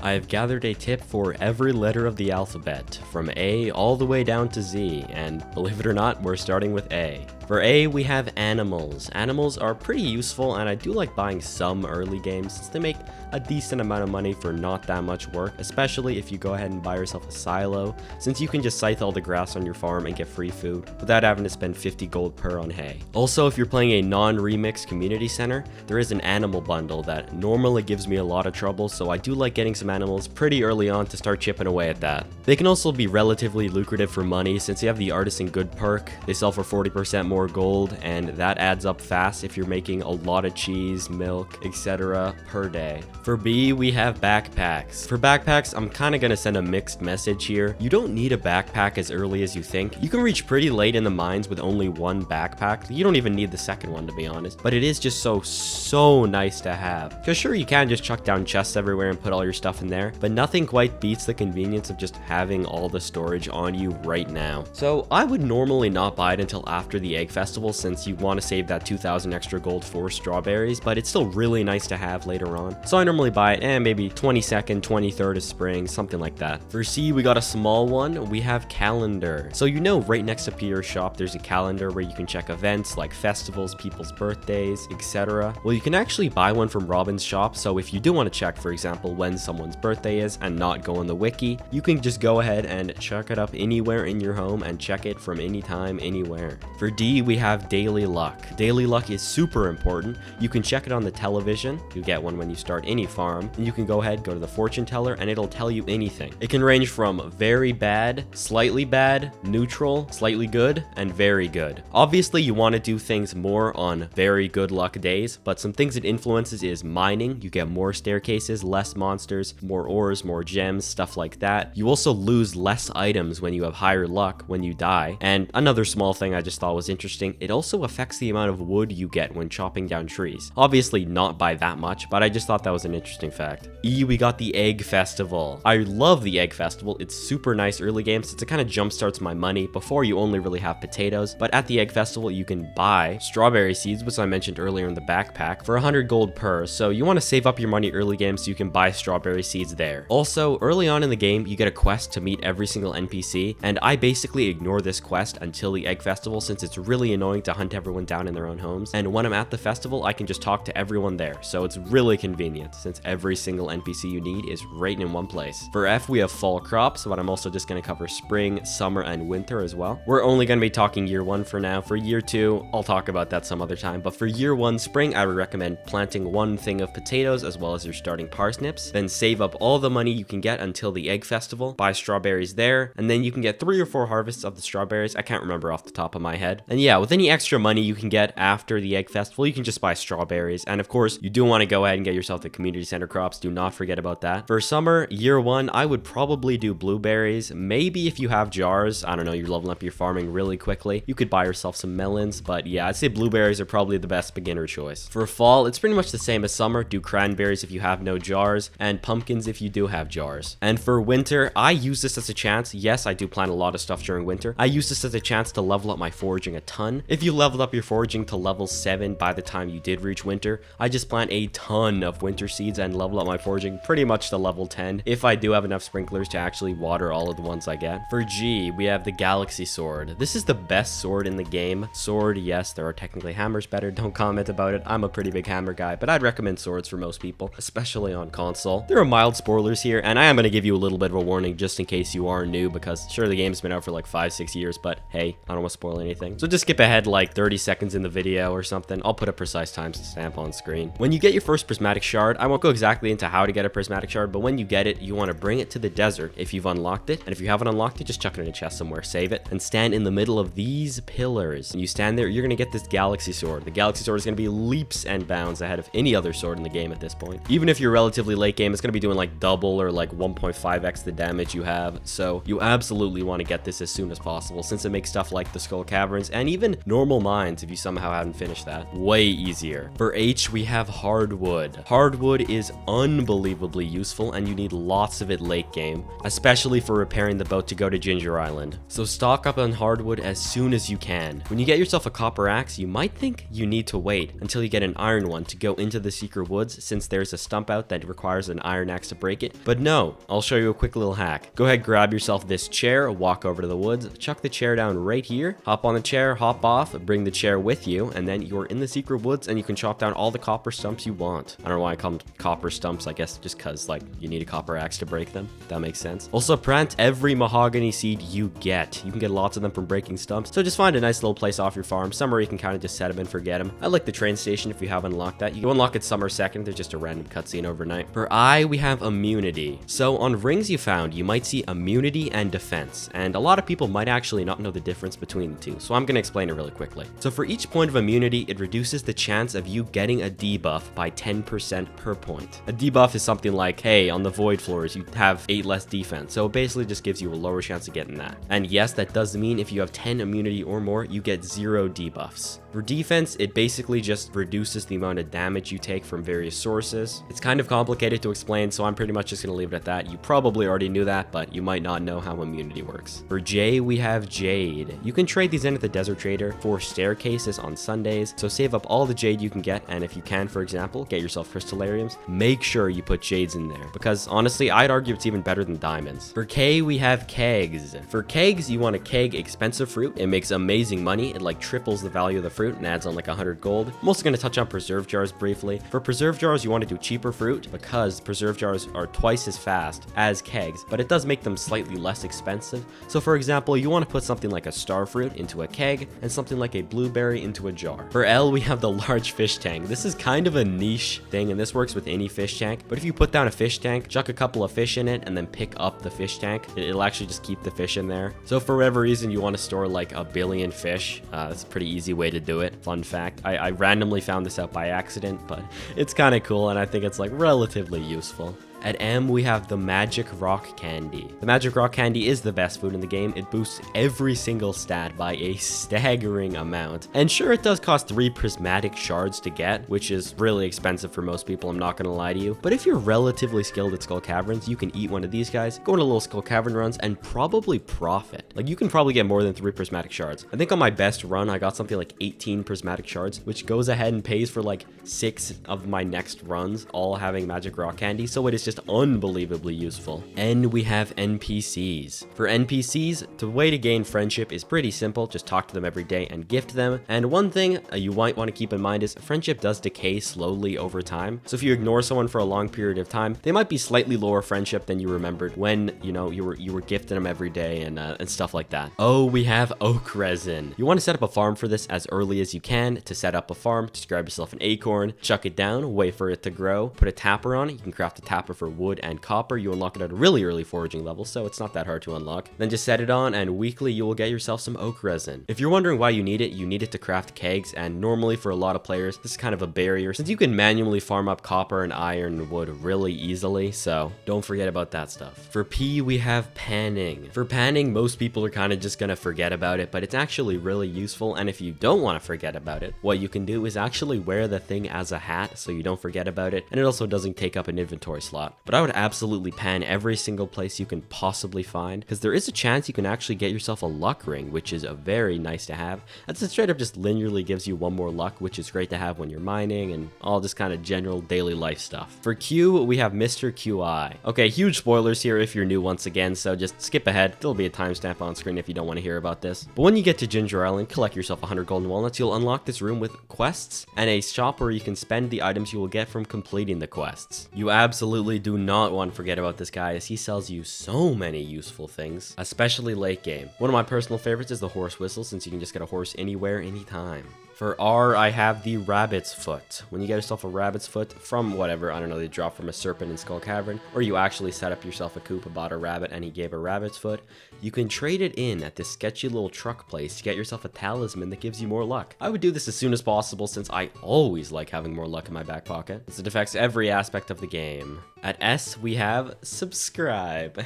I have gathered a tip for every letter of the alphabet, from A all the way down to Z, and believe it or not, we're starting with A. For A, we have animals. Animals are pretty useful, and I do like buying some early games since they make a decent amount of money for not that much work, especially if you go ahead and buy yourself a silo, since you can just scythe all the grass on your farm and get free food without having to spend 50 gold per on hay. Also, if you're playing a non-remix community center, there is an animal bundle that normally gives me a lot of trouble, so I do like getting some animals pretty early on to start chipping away at that. They can also be relatively lucrative for money since you have the artisan good perk. They sell for 40% more gold, and that adds up fast if you're making a lot of cheese, milk, etc. per day. For B, we have backpacks. For backpacks, I'm kind of going to send a mixed message here. You don't need a backpack as early as you think. You can reach pretty late in the mines with only one backpack. You don't even need the second one, to be honest, but it is just so nice to have. Because sure, you can just chuck down chests everywhere and put all your stuff in there, but nothing quite beats the convenience of just having all the storage on you right now. So I would normally not buy it until after the egg festival since you want to save that 2,000 extra gold for strawberries, but it's still really nice to have later on. So I normally buy it maybe 22nd, 23rd of spring, something like that. For C, we got a small one. We have calendar. So you know right next to Pierre's shop, there's a calendar where you can check events like festivals, people's birthdays, etc. Well, you can actually buy one from Robin's shop. So if you do want to check, for example, when someone's birthday is and not go on the wiki, you can just go ahead and check it up anywhere in your home and check it from anytime, anywhere. For D, we have daily luck. Daily luck is super important. You can check it on the television. You get one when you start any farm, and you can go ahead, go to the fortune teller, and it'll tell you anything. It can range from very bad, slightly bad, neutral, slightly good, and very good. Obviously, you want to do things more on very good luck days, but some things it influences is mining. You get more staircases, less monsters, more ores, more gems, stuff like that. You also lose less items when you have higher luck when you die. And another small thing I just thought was interesting, it also affects the amount of wood you get when chopping down trees. Obviously not by that much, but I just thought that was an interesting fact. E, we got the egg festival. I love the egg festival. It's super nice early game since it kind of jumpstarts my money. Before, you only really have potatoes, but at the egg festival you can buy strawberry seeds, which I mentioned earlier in the backpack, for 100 gold per. So you want to save up your money early game so you can buy strawberry seeds there. Also, early on in the game you get a quest to meet every single NPC, and I basically ignore this quest until the egg festival since it's really annoying to hunt everyone down in their own homes, and when I'm at the festival I can just talk to everyone there, so it's really convenient since every single NPC you need is right in one place. For F, we have fall crops, but I'm also just going to cover spring, summer, and winter as well. We're only going to be talking year 1 for now. For year 2, I'll talk about that some other time, but for year 1 spring, I would recommend planting one thing of potatoes as well as your starting parsnips, then save up all the money you can get until the egg festival, buy strawberries there, and then you can get 3 or 4 harvests of the strawberries. I can't remember off the top of my head. And yeah, with any extra money you can get after the egg festival, you can just buy strawberries. And of course, you do want to go ahead and get yourself the community center crops. Do not forget about that. For summer, year 1, I would probably do blueberries. Maybe if you have jars, I don't know, you're leveling up your farming really quickly, you could buy yourself some melons. But yeah, I'd say blueberries are probably the best beginner choice. For fall, it's pretty much the same as summer. Do cranberries if you have no jars, and pumpkins if you do have jars. And for winter, I use this as a chance. Yes, I do plant a lot of stuff during winter. I use this as a chance to level up my foraging a ton. If you leveled up your foraging to level 7 by the time you did reach winter, I just plant a ton of winter seeds and level up my foraging pretty much to level 10 if I do have enough sprinklers to actually water all of the ones I get. For G, we have the Galaxy Sword. This is the best sword in the game. Sword, yes, there are technically hammers better. Don't comment about it. I'm a pretty big hammer guy, but I'd recommend swords for most people, especially on console. There are mild spoilers here, and I am going to give you a little bit of a warning just in case you are new, because sure, the game's been out for like 5-6 years, but hey, I don't want to spoil anything. So just skip ahead like 30 seconds in the video or something. I'll put a precise timestamp on screen. When you get your first prismatic shard, I won't go exactly into how to get a prismatic shard, but when you get it, you want to bring it to the desert if you've unlocked it, and if you haven't unlocked it, just chuck it in a chest somewhere, save it, and stand in the middle of these pillars. And you stand there, you're going to get this Galaxy Sword. The Galaxy Sword is going to be leaps and bounds ahead of any other sword in the game at this point. Even if you're relatively late game, it's going to be doing like double or like 1.5x the damage you have, so you absolutely want to get this as soon as possible since it makes stuff like the Skull Caverns and even normal mines, if you somehow haven't finished that, way easier. For H, we have hardwood. Hardwood hardwood is unbelievably useful, and you need lots of it late game, especially for repairing the boat to go to Ginger Island. So stock up on hardwood as soon as you can. When you get yourself a copper axe, you might think you need to wait until you get an iron one to go into the secret woods, since there's a stump out that requires an iron axe to break it. But no, I'll show you a quick little hack. Go ahead, grab yourself this chair, walk over to the woods, chuck the chair down right here, hop on the chair, hop off, bring the chair with you, and then you're in the secret woods and you can chop down all the copper stumps you want. I don't know why I call them copper stumps, I guess just cause like you need a copper axe to break them. That makes sense. Also, plant every mahogany seed you get. You can get lots of them from breaking stumps, so just find a nice little place off your farm, somewhere you can kind of just set them and forget them. I like the train station if you haven't unlocked that. You can unlock it summer 2nd, there's just a random cutscene overnight. For I, we have immunity. So on rings you found, you might see immunity and defense, and a lot of people might actually not know the difference between the two, so I'm going to explain it really quickly. So for each point of immunity, it reduces the chance of you getting a debuff by 10% per point. A debuff is something like, hey, on the void floors you have 8 less defense, so it basically just gives you a lower chance of getting that. And yes, that does mean if you have 10 immunity or more, you get 0 debuffs. For defense, it basically just reduces the amount of damage you take from various sources. It's kind of complicated to explain, so I'm pretty much just going to leave it at that. You probably already knew that, but you might not know how immunity works. For J, we have Jade. You can trade these in at the Desert Trader for staircases on Sundays, so save up all the Jade you can get, and if you can, for example, get yourself Crystallariums, make sure you put Jades in there, because honestly, I'd argue it's even better than diamonds. For K, we have Kegs. For Kegs, you want to keg expensive fruit. It makes amazing money. It like triples the value of the fruit and adds on like 100 gold. I'm also going to touch on preserve jars briefly. For preserve jars, you want to do cheaper fruit because preserve jars are twice as fast as kegs, but it does make them slightly less expensive. So for example, you want to put something like a star fruit into a keg and something like a blueberry into a jar. For L, we have the large fish tank. This is kind of a niche thing, and this works with any fish tank, but if you put down a fish tank, chuck a couple of fish in it, and then pick up the fish tank, it'll actually just keep the fish in there. So for whatever reason you want to store like a billion fish, it's a pretty easy way to do it. Fun fact, I randomly found this out by accident, but it's kind of cool and I think it's like relatively useful. At M, we have the Magic Rock Candy. The Magic Rock Candy is the best food in the game. It boosts every single stat by a staggering amount. And sure, it does cost 3 prismatic shards to get, which is really expensive for most people, I'm not gonna lie to you. But if you're relatively skilled at Skull Caverns, you can eat one of these guys, go on a little Skull Cavern runs, and probably profit. Like, you can probably get more than 3 prismatic shards. I think on my best run, I got something like 18 prismatic shards, which goes ahead and pays for like 6 of my next runs, all having Magic Rock Candy, so it is just unbelievably useful. And we have NPCs. For NPCs, the way to gain friendship is pretty simple. Just talk to them every day and gift them. And one thing you might want to keep in mind is friendship does decay slowly over time. So if you ignore someone for a long period of time, they might be slightly lower friendship than you remembered when, you know, you were gifting them every day and stuff like that. Oh, we have oak resin. You want to set up a farm for this as early as you can. To set up a farm, just grab yourself an acorn, chuck it down, wait for it to grow, put a tapper on it. You can craft a tapper for wood and copper. You unlock it at a really early foraging level, so it's not that hard to unlock. Then just set it on, and weekly you will get yourself some oak resin. If you're wondering why you need it to craft kegs, and normally for a lot of players this is kind of a barrier since you can manually farm up copper and iron and wood really easily, so don't forget about that stuff. For P, we have panning. For panning, most people are kind of just gonna forget about it, but it's actually really useful. And if you don't want to forget about it, what you can do is actually wear the thing as a hat so you don't forget about it, and it also doesn't take up an inventory slot. But I would absolutely pan every single place you can possibly find, because there is a chance you can actually get yourself a luck ring, which is a very nice to have. That's straight up just linearly gives you 1 more luck, which is great to have when you're mining and all this kind of general daily life stuff. For Q, we have Mr. QI. Okay, huge spoilers here if you're new once again, so just skip ahead. There'll be a timestamp on screen if you don't want to hear about this. But when you get to Ginger Island, collect yourself 100 golden walnuts, you'll unlock this room with quests and a shop where you can spend the items you will get from completing the quests. You absolutely do not want to forget about this guy, as he sells you so many useful things, especially late game. One of my personal favorites is the horse whistle, since you can just get a horse anywhere, anytime. For R, I have the rabbit's foot. When you get yourself a rabbit's foot from whatever, I don't know, they drop from a serpent in Skull Cavern, or you actually set up yourself a coop, bought a rabbit, and he gave a rabbit's foot, you can trade it in at this sketchy little truck place to get yourself a talisman that gives you more luck. I would do this as soon as possible, since I always like having more luck in my back pocket, as it affects every aspect of the game. At S, we have subscribe.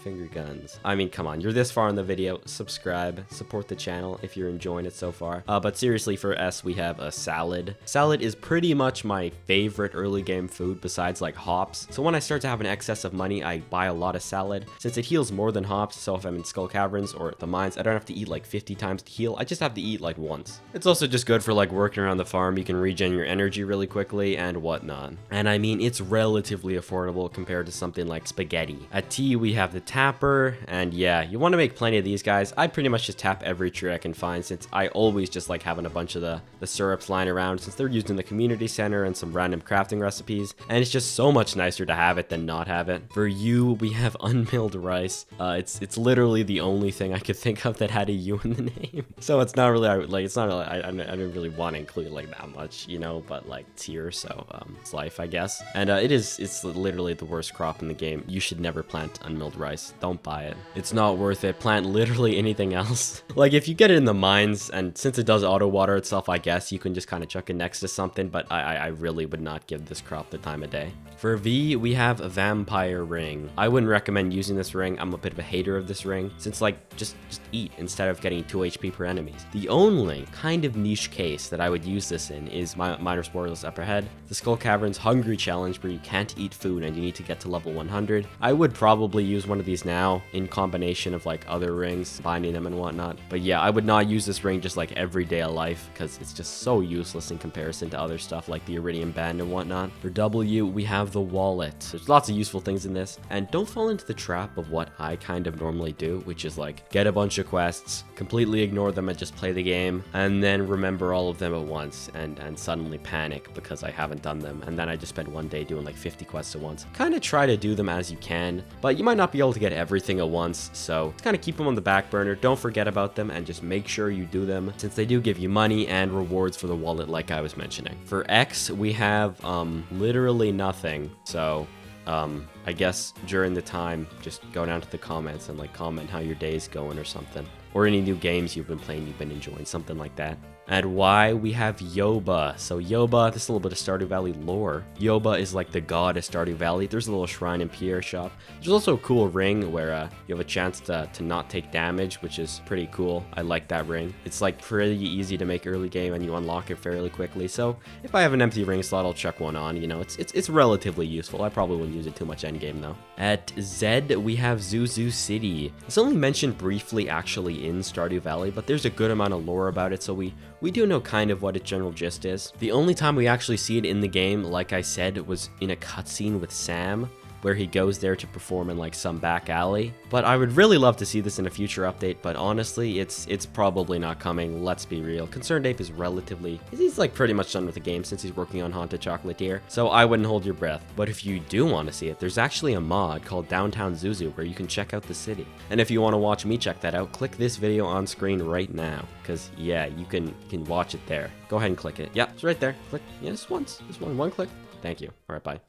Finger guns. I mean, come on, you're this far in the video. Subscribe, support the channel if you're enjoying it so far. But seriously, for S, we have a salad. Salad is pretty much my favorite early game food besides like hops. So when I start to have an excess of money, I buy a lot of salad. Since it heals more than hops, so if I'm in Skull Caverns or the mines, I don't have to eat like 50 times to heal. I just have to eat like once. It's also just good for like working around the farm. You can regen your energy really quickly and whatnot. And I mean, it's relatively affordable compared to something like spaghetti. At T, we have the tapper, and yeah, you want to make plenty of these guys. I pretty much just tap every tree I can find, since I always just like having a bunch of the syrups lying around, since they're used in the community center and some random crafting recipes, and it's just so much nicer to have it than not have it. For U, we have unmilled rice. It's literally the only thing I could think of that had a U in the name. So it's not really like, it's not really, I didn't really want to include like that much, you know, but like it's here, so it's life, I guess. And it's literally the worst crop in the game. You should never plant unmilled rice. Don't buy it. It's not worth it. Plant literally anything else. Like if you get it in the mines, and since it does auto water itself, I guess you can just kind of chuck it next to something, but I really would not give this crop the time of day. For V, we have a vampire ring. I wouldn't recommend using this ring. I'm a bit of a hater of this ring, since like just eat instead of getting 2 HP per enemies. The only kind of niche case that I would use this in is Miner's Warrior's Upper Head, the Skull Caverns Hungry Challenge, where you can't eat food and you need to get to level 100. I would probably use one of these now in combination of like other rings, binding them and whatnot. But yeah, I would not use this ring just like every day of life, because it's just so useless in comparison to other stuff like the Iridium Band and whatnot. For W, we have the wallet. There's lots of useful things in this, and don't fall into the trap of what I kind of normally do, which is like get a bunch of quests, completely ignore them and just play the game, and then remember all of them at once and suddenly panic because I haven't done them, and then I just spend one day doing like 50 quests at once. Kind of try to do them as you can, but you might not be able to get everything at once, so kind of keep them on the back burner. Don't forget about them and just make sure you do them, since they do give you money and rewards for the wallet like I was mentioning. For X, we have literally nothing, so I guess during the time, just go down to the comments and like comment how your day's going or something, or any new games you've been playing you've been enjoying, something like that. And Y, we have Yoba. So Yoba, this is a little bit of Stardew Valley lore. Yoba is like the god of Stardew Valley. There's a little shrine in Pierre shop. There's also a cool ring where you have a chance to not take damage, which is pretty cool. I like that ring. It's like pretty easy to make early game and you unlock it fairly quickly. So if I have an empty ring slot, I'll chuck one on. You know, it's relatively useful. I probably wouldn't use it too much endgame though. At Z, we have Zuzu City. It's only mentioned briefly actually in Stardew Valley, but there's a good amount of lore about it, so we do know kind of what its general gist is. The only time we actually see it in the game, like I said, was in a cutscene with Sam, where he goes there to perform in like some back alley. But I would really love to see this in a future update, but honestly, it's probably not coming, let's be real. Concerned Ape is he's like pretty much done with the game since he's working on Haunted Chocolatier, so I wouldn't hold your breath. But if you do want to see it, there's actually a mod called Downtown Zuzu where you can check out the city. And if you want to watch me check that out, click this video on screen right now, because yeah, you can watch it there. Go ahead and click it. Yeah, it's right there. Click, yeah, just once, just one click. Thank you. All right, bye.